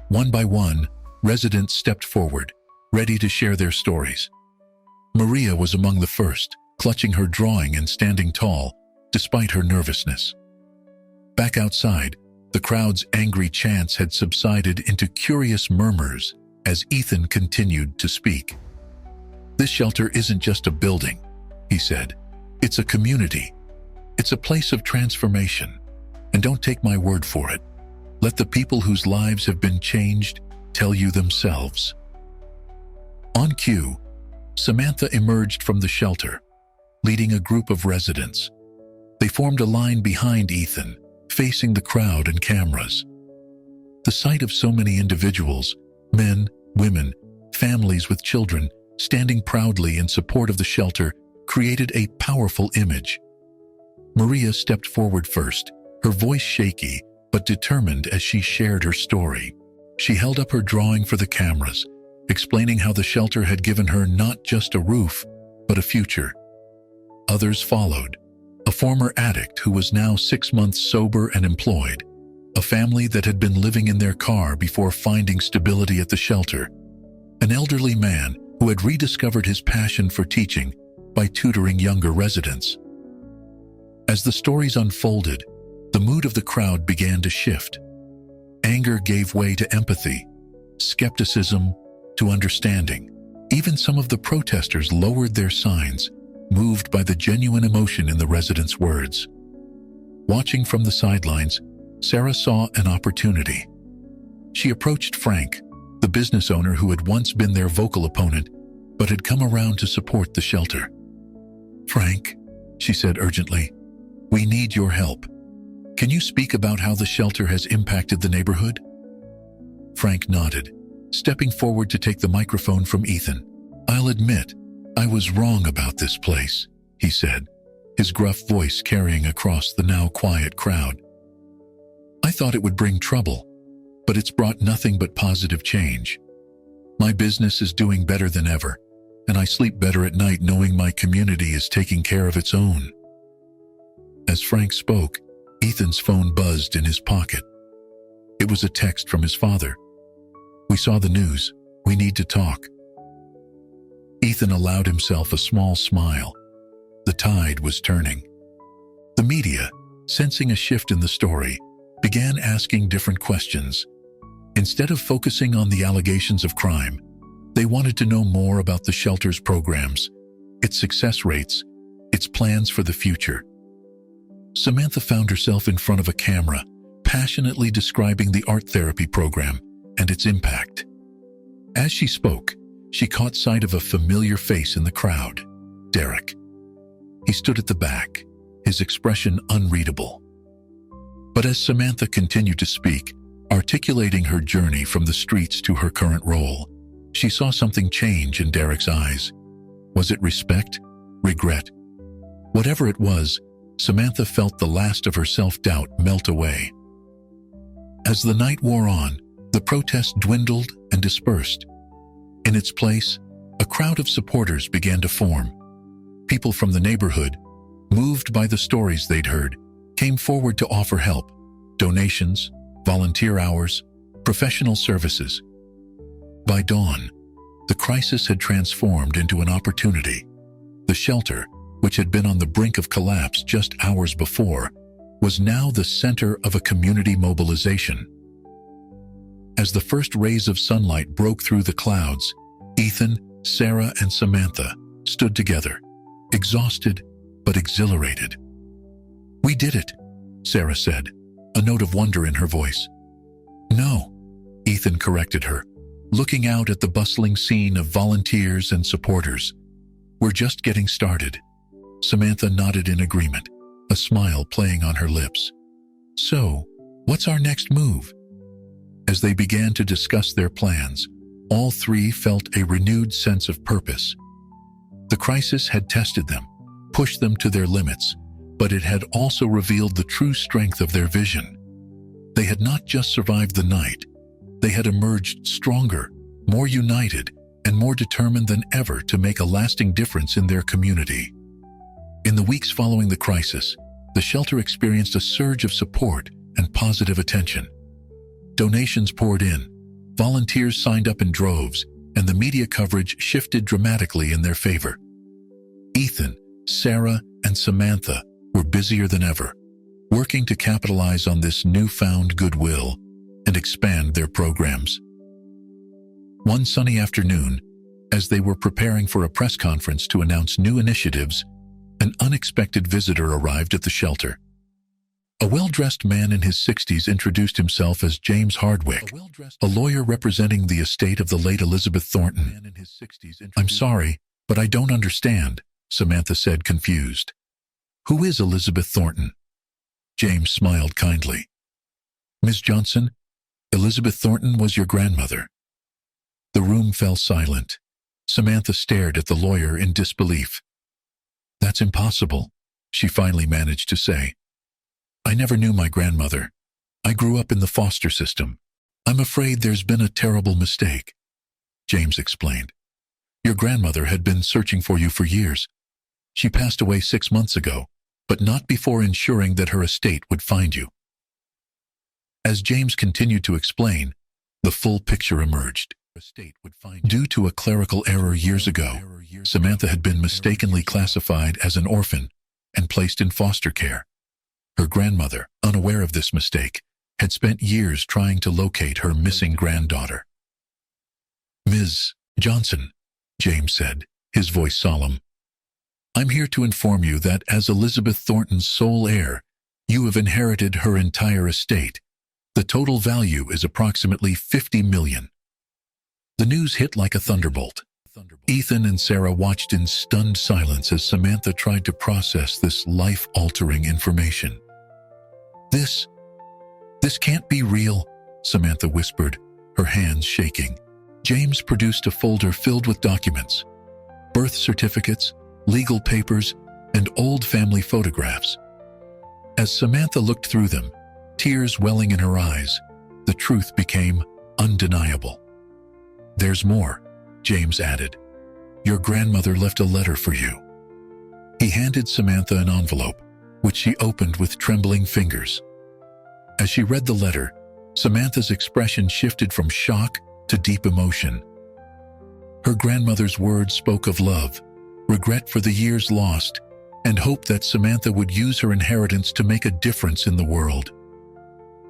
One by one, residents stepped forward, ready to share their stories. Maria was among the first, clutching her drawing and standing tall, despite her nervousness. Back outside, the crowd's angry chants had subsided into curious murmurs as Ethan continued to speak. "This shelter isn't just a building," he said. "It's a community. It's a place of transformation. And don't take my word for it. Let the people whose lives have been changed tell you themselves." On cue, Samantha emerged from the shelter, leading a group of residents. They formed a line behind Ethan, facing the crowd and cameras. The sight of so many individuals, men, women, families with children, standing proudly in support of the shelter created a powerful image. Maria stepped forward first, her voice shaky but determined as she shared her story. She held up her drawing for the cameras, explaining how the shelter had given her not just a roof, but a future. Others followed. A former addict who was now 6 months sober and employed, a family that had been living in their car before finding stability at the shelter, an elderly man who had rediscovered his passion for teaching by tutoring younger residents. As the stories unfolded, the mood of the crowd began to shift. Anger gave way to empathy, skepticism to understanding. Even some of the protesters lowered their signs, moved by the genuine emotion in the residents' words. Watching from the sidelines, Sarah saw an opportunity. She approached Frank, the business owner who had once been their vocal opponent, but had come around to support the shelter. "Frank," she said urgently, "we need your help. Can you speak about how the shelter has impacted the neighborhood?" Frank nodded, stepping forward to take the microphone from Ethan. "I'll admit, I was wrong about this place," he said, his gruff voice carrying across the now quiet crowd. "I thought it would bring trouble, but it's brought nothing but positive change. My business is doing better than ever, and I sleep better at night knowing my community is taking care of its own." As Frank spoke, Ethan's phone buzzed in his pocket. It was a text from his father. "We saw the news. We need to talk." Ethan allowed himself a small smile. The tide was turning. The media, sensing a shift in the story, began asking different questions. Instead of focusing on the allegations of crime, they wanted to know more about the shelter's programs, its success rates, its plans for the future. Samantha found herself in front of a camera, passionately describing the art therapy program and its impact. As she spoke, she caught sight of a familiar face in the crowd, Derek. He stood at the back, his expression unreadable. But as Samantha continued to speak, articulating her journey from the streets to her current role, she saw something change in Derek's eyes. Was it respect? Regret? Whatever it was, Samantha felt the last of her self-doubt melt away. As the night wore on, the protest dwindled and dispersed. In its place, a crowd of supporters began to form. People from the neighborhood, moved by the stories they'd heard, came forward to offer help, donations, volunteer hours, professional services. By dawn, the crisis had transformed into an opportunity. The shelter, which had been on the brink of collapse just hours before, was now the center of a community mobilization. As the first rays of sunlight broke through the clouds, Ethan, Sarah, and Samantha stood together, exhausted but exhilarated. "We did it," Sarah said, a note of wonder in her voice. "No," Ethan corrected her, looking out at the bustling scene of volunteers and supporters. "We're just getting started." Samantha nodded in agreement, a smile playing on her lips. "So, what's our next move?" As they began to discuss their plans, all three felt a renewed sense of purpose. The crisis had tested them, pushed them to their limits, but it had also revealed the true strength of their vision. They had not just survived the night, they had emerged stronger, more united, and more determined than ever to make a lasting difference in their community. In the weeks following the crisis, the shelter experienced a surge of support and positive attention. Donations poured in, volunteers signed up in droves, and the media coverage shifted dramatically in their favor. Ethan, Sarah, and Samantha were busier than ever, working to capitalize on this newfound goodwill and expand their programs. One sunny afternoon, as they were preparing for a press conference to announce new initiatives, an unexpected visitor arrived at the shelter. A well-dressed man in his 60s introduced himself as James Hardwick, a lawyer representing the estate of the late Elizabeth Thornton. "I'm sorry, but I don't understand," Samantha said, confused. "Who is Elizabeth Thornton?" James smiled kindly. "Miss Johnson, Elizabeth Thornton was your grandmother." The room fell silent. Samantha stared at the lawyer in disbelief. "That's impossible," she finally managed to say. "I never knew my grandmother. I grew up in the foster system. I'm afraid there's been a terrible mistake," James explained. "Your grandmother had been searching for you for years. She passed away 6 months ago, but not before ensuring that her estate would find you." As James continued to explain, the full picture emerged. Due to a clerical error years ago, Samantha had been mistakenly classified as an orphan and placed in foster care. Her grandmother, unaware of this mistake, had spent years trying to locate her missing granddaughter. "Ms. Johnson," James said, his voice solemn, "I'm here to inform you that as Elizabeth Thornton's sole heir, you have inherited her entire estate. The total value is approximately $50 million. The news hit like a thunderbolt. Ethan and Sarah watched in stunned silence as Samantha tried to process this life-altering information. This can't be real," Samantha whispered, her hands shaking. James produced a folder filled with documents, birth certificates, legal papers, and old family photographs. As Samantha looked through them, tears welling in her eyes, the truth became undeniable. "There's more," James added. "Your grandmother left a letter for you." He handed Samantha an envelope, which she opened with trembling fingers. As she read the letter, Samantha's expression shifted from shock to deep emotion. Her grandmother's words spoke of love, regret for the years lost, and hope that Samantha would use her inheritance to make a difference in the world.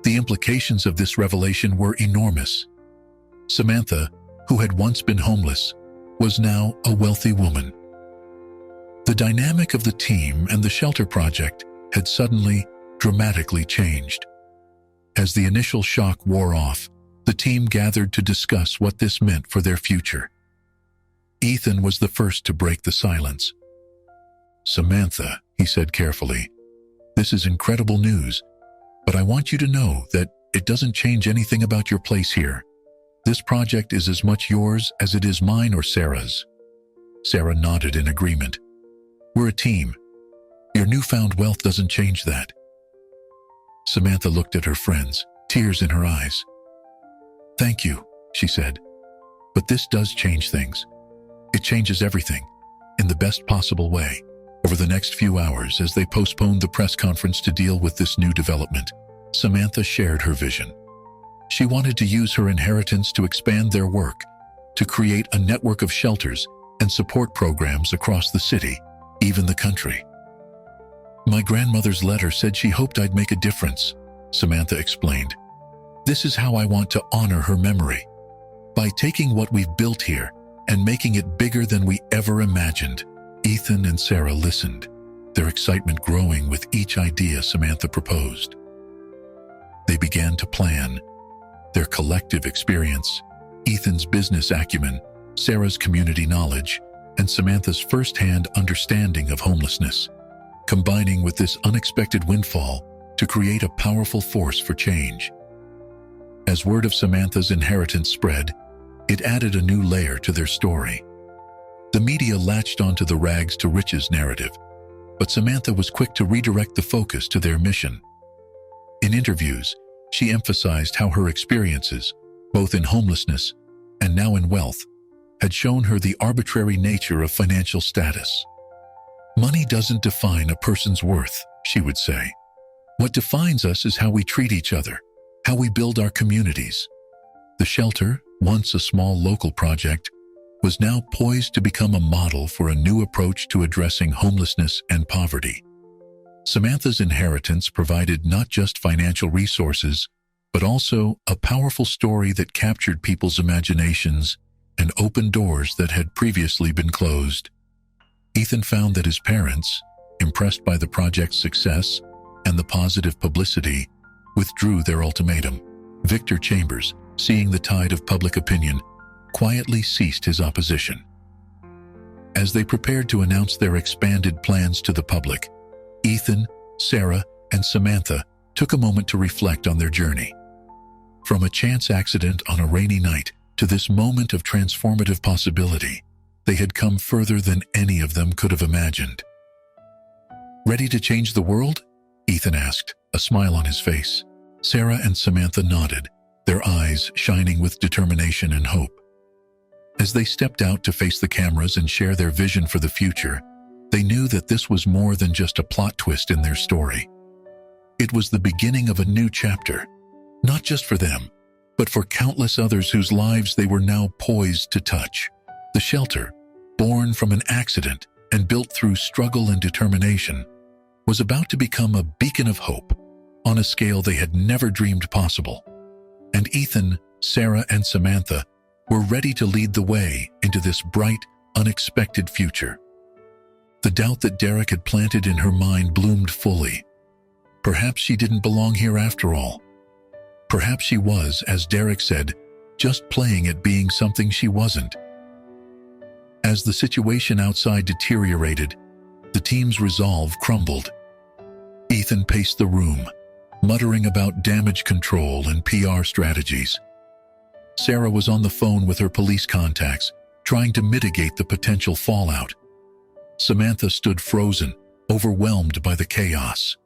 The implications of this revelation were enormous. Samantha, who had once been homeless, was now a wealthy woman. The dynamic of the team and the shelter project had suddenly, dramatically changed. As the initial shock wore off, the team gathered to discuss what this meant for their future. Ethan was the first to break the silence. "Samantha," he said carefully, "this is incredible news, but I want you to know that it doesn't change anything about your place here. This project is as much yours as it is mine or Sarah's." Sarah nodded in agreement. "We're a team. Your newfound wealth doesn't change that." Samantha looked at her friends, tears in her eyes. "Thank you," she said. "But this does change things. It changes everything, in the best possible way." Over the next few hours, as they postponed the press conference to deal with this new development, Samantha shared her vision. She wanted to use her inheritance to expand their work, to create a network of shelters and support programs across the city, even the country. "My grandmother's letter said she hoped I'd make a difference," Samantha explained. "This is how I want to honor her memory, by taking what we've built here and making it bigger than we ever imagined." Ethan and Sarah listened, their excitement growing with each idea Samantha proposed. They began to plan. Their collective experience, Ethan's business acumen, Sarah's community knowledge, and Samantha's first-hand understanding of homelessness, combining with this unexpected windfall to create a powerful force for change. As word of Samantha's inheritance spread, it added a new layer to their story. The media latched onto the rags to riches narrative, but Samantha was quick to redirect the focus to their mission. In interviews, she emphasized how her experiences, both in homelessness and now in wealth, had shown her the arbitrary nature of financial status. "Money doesn't define a person's worth," she would say. "What defines us is how we treat each other, how we build our communities." The shelter, once a small local project, was now poised to become a model for a new approach to addressing homelessness and poverty. Samantha's inheritance provided not just financial resources, but also a powerful story that captured people's imaginations and opened doors that had previously been closed. Ethan found that his parents, impressed by the project's success and the positive publicity, withdrew their ultimatum. Victor Chambers, seeing the tide of public opinion, quietly ceased his opposition. As they prepared to announce their expanded plans to the public, Ethan, Sarah, and Samantha took a moment to reflect on their journey. From a chance accident on a rainy night to this moment of transformative possibility, they had come further than any of them could have imagined. "Ready to change the world?" Ethan asked, a smile on his face. Sarah and Samantha nodded, their eyes shining with determination and hope. As they stepped out to face the cameras and share their vision for the future, they knew that this was more than just a plot twist in their story. It was the beginning of a new chapter, not just for them, but for countless others whose lives they were now poised to touch. The shelter, born from an accident and built through struggle and determination, was about to become a beacon of hope on a scale they had never dreamed possible. And Ethan, Sarah, and Samantha were ready to lead the way into this bright, unexpected future. The doubt that Derek had planted in her mind bloomed fully. Perhaps she didn't belong here after all. Perhaps she was, as Derek said, just playing at being something she wasn't. As the situation outside deteriorated, the team's resolve crumbled. Ethan paced the room, muttering about damage control and PR strategies. Sarah was on the phone with her police contacts, trying to mitigate the potential fallout. Samantha stood frozen, overwhelmed by the chaos.